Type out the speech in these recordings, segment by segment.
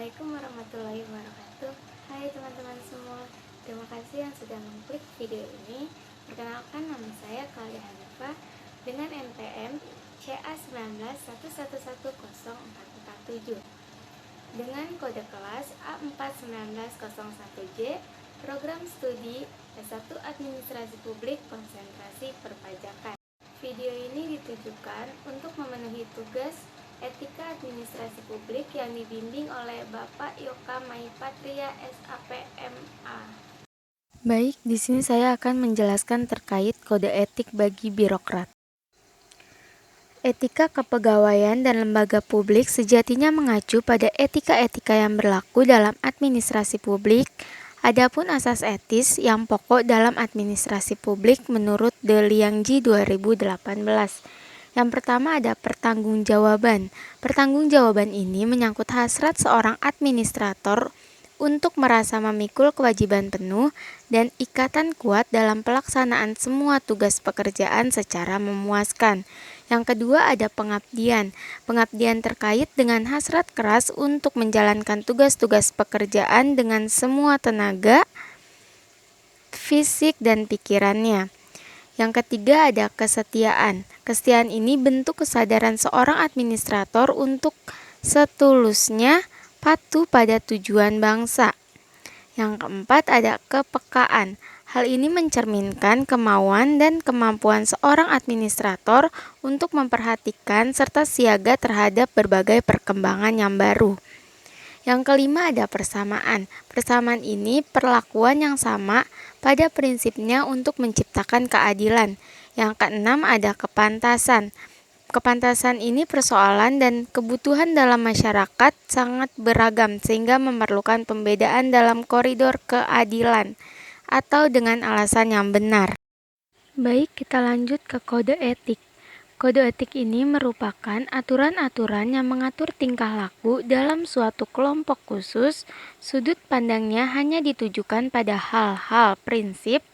Assalamualaikum warahmatullahi wabarakatuh. Hai teman-teman semua, terima kasih yang sudah mengklik video ini. Perkenalkan, nama saya Khalia Hanifah dengan NPM CA191110447 dengan kode kelas A41901J, program studi S1 Administrasi Publik Konsentrasi Perpajakan. Video ini ditujukan untuk memenuhi tugas Etika Administrasi Publik yang dibimbing oleh Bapak Yoka Maipatria SAPMA. Baik, di sini saya akan menjelaskan terkait kode etik bagi birokrat. Etika kepegawaian dan lembaga publik sejatinya mengacu pada etika-etika yang berlaku dalam administrasi publik. Adapun asas etis yang pokok dalam administrasi publik menurut De Liangji 2018. Yang pertama ada pertanggungjawaban. Pertanggungjawaban ini menyangkut hasrat seorang administrator untuk merasa memikul kewajiban penuh dan ikatan kuat dalam pelaksanaan semua tugas pekerjaan secara memuaskan. Yang kedua ada pengabdian. Pengabdian terkait dengan hasrat keras untuk menjalankan tugas-tugas pekerjaan dengan semua tenaga, fisik dan pikirannya. Yang ketiga ada kesetiaan. Kesetiaan ini bentuk kesadaran seorang administrator untuk setulusnya patuh pada tujuan bangsa. Yang keempat ada kepekaan. Hal ini mencerminkan kemauan dan kemampuan seorang administrator untuk memperhatikan serta siaga terhadap berbagai perkembangan yang baru. Yang kelima ada persamaan. Persamaan ini perlakuan yang sama pada prinsipnya untuk menciptakan keadilan. Yang keenam ada kepantasan. Kepantasan ini persoalan dan kebutuhan dalam masyarakat sangat beragam sehingga memerlukan pembedaan dalam koridor keadilan atau dengan alasan yang benar. Baik, kita lanjut ke kode etik. Kode etik ini merupakan aturan-aturan yang mengatur tingkah laku dalam suatu kelompok khusus. Sudut pandangnya hanya ditujukan pada hal-hal prinsip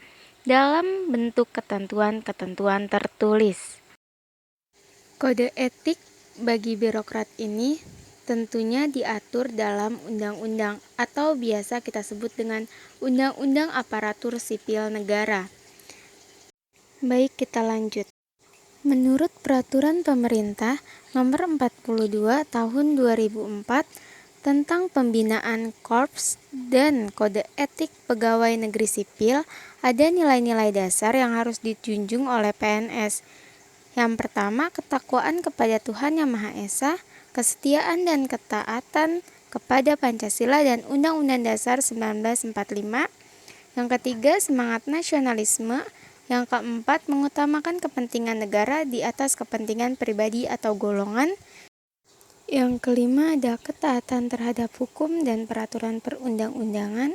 dalam bentuk ketentuan-ketentuan tertulis. Kode etik bagi birokrat ini tentunya diatur dalam undang-undang atau biasa kita sebut dengan Undang-Undang Aparatur Sipil Negara. Baik, kita lanjut. Menurut Peraturan Pemerintah Nomor 42 Tahun 2004 tentang Pembinaan Korps dan Kode Etik Pegawai Negeri Sipil, ada nilai-nilai dasar yang harus dijunjung oleh PNS. Yang pertama, ketakwaan kepada Tuhan Yang Maha Esa, kesetiaan dan ketaatan kepada Pancasila dan Undang-Undang Dasar 1945. Yang ketiga, semangat nasionalisme. Yang keempat, mengutamakan kepentingan negara di atas kepentingan pribadi atau golongan. Yang kelima ada ketaatan terhadap hukum dan peraturan perundang-undangan.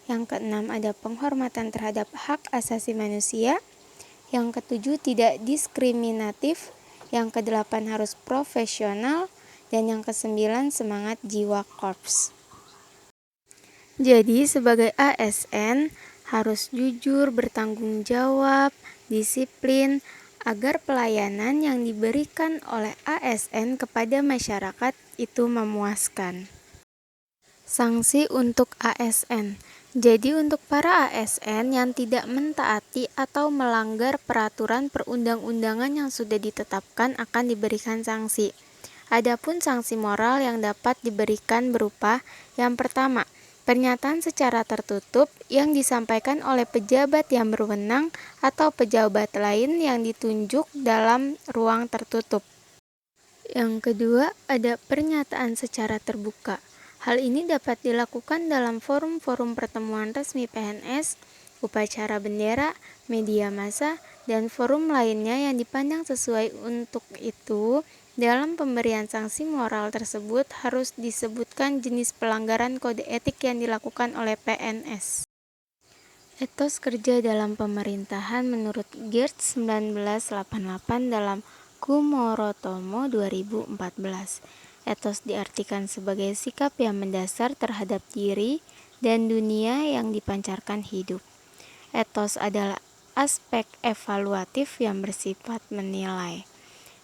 Yang keenam ada penghormatan terhadap hak asasi manusia. Yang ketujuh tidak diskriminatif. Yang kedelapan harus profesional. Dan yang kesembilan semangat jiwa korps. Jadi sebagai ASN harus jujur, bertanggung jawab, disiplin, agar pelayanan yang diberikan oleh ASN kepada masyarakat itu memuaskan. Sanksi untuk ASN. Jadi untuk para ASN yang tidak mentaati atau melanggar peraturan perundang-undangan yang sudah ditetapkan akan diberikan sanksi. Adapun sanksi moral yang dapat diberikan berupa yang pertama, pernyataan secara tertutup yang disampaikan oleh pejabat yang berwenang atau pejabat lain yang ditunjuk dalam ruang tertutup. Yang kedua, ada pernyataan secara terbuka. Hal ini dapat dilakukan dalam forum-forum pertemuan resmi PNS, upacara bendera, media massa, dan forum lainnya yang dipandang sesuai. Untuk itu, dalam pemberian sanksi moral tersebut harus disebutkan jenis pelanggaran kode etik yang dilakukan oleh PNS. Etos kerja dalam pemerintahan menurut Geertz 1988 dalam Kumorotomo 2014. Etos diartikan sebagai sikap yang mendasar terhadap diri dan dunia yang dipancarkan hidup. Etos adalah aspek evaluatif yang bersifat menilai.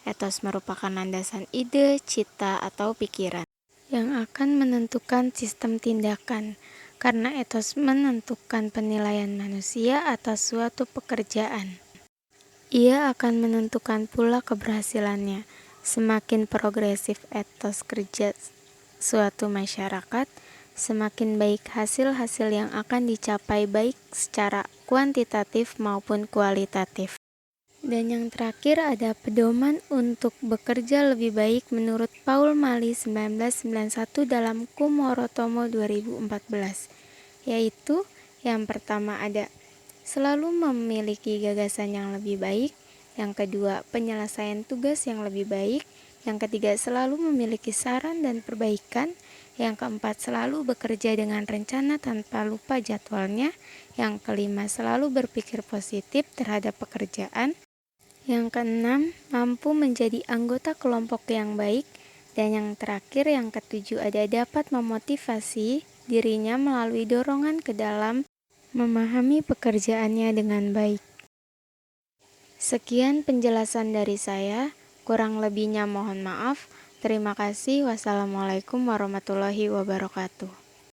Etos merupakan landasan ide, cita, atau pikiran. yang akan menentukan sistem tindakan, karena etos menentukan penilaian manusia atas suatu pekerjaan. Ia akan menentukan pula keberhasilannya. Semakin progresif etos kerja suatu masyarakat, semakin baik hasil-hasil yang akan dicapai baik secara kuantitatif maupun kualitatif. Dan yang terakhir ada pedoman untuk bekerja lebih baik menurut Paul Mali 1991 dalam Kumorotomo 2014, yaitu yang pertama ada selalu memiliki gagasan yang lebih baik, yang kedua penyelesaian tugas yang lebih baik, yang ketiga selalu memiliki saran dan perbaikan, yang keempat selalu bekerja dengan rencana tanpa lupa jadwalnya, yang kelima selalu berpikir positif terhadap pekerjaan, yang keenam mampu menjadi anggota kelompok yang baik, dan yang terakhir yang ketujuh ada dapat memotivasi dirinya melalui dorongan ke dalam memahami pekerjaannya dengan baik. Sekian penjelasan dari saya, kurang lebihnya mohon maaf. Terima kasih. Wassalamualaikum warahmatullahi wabarakatuh.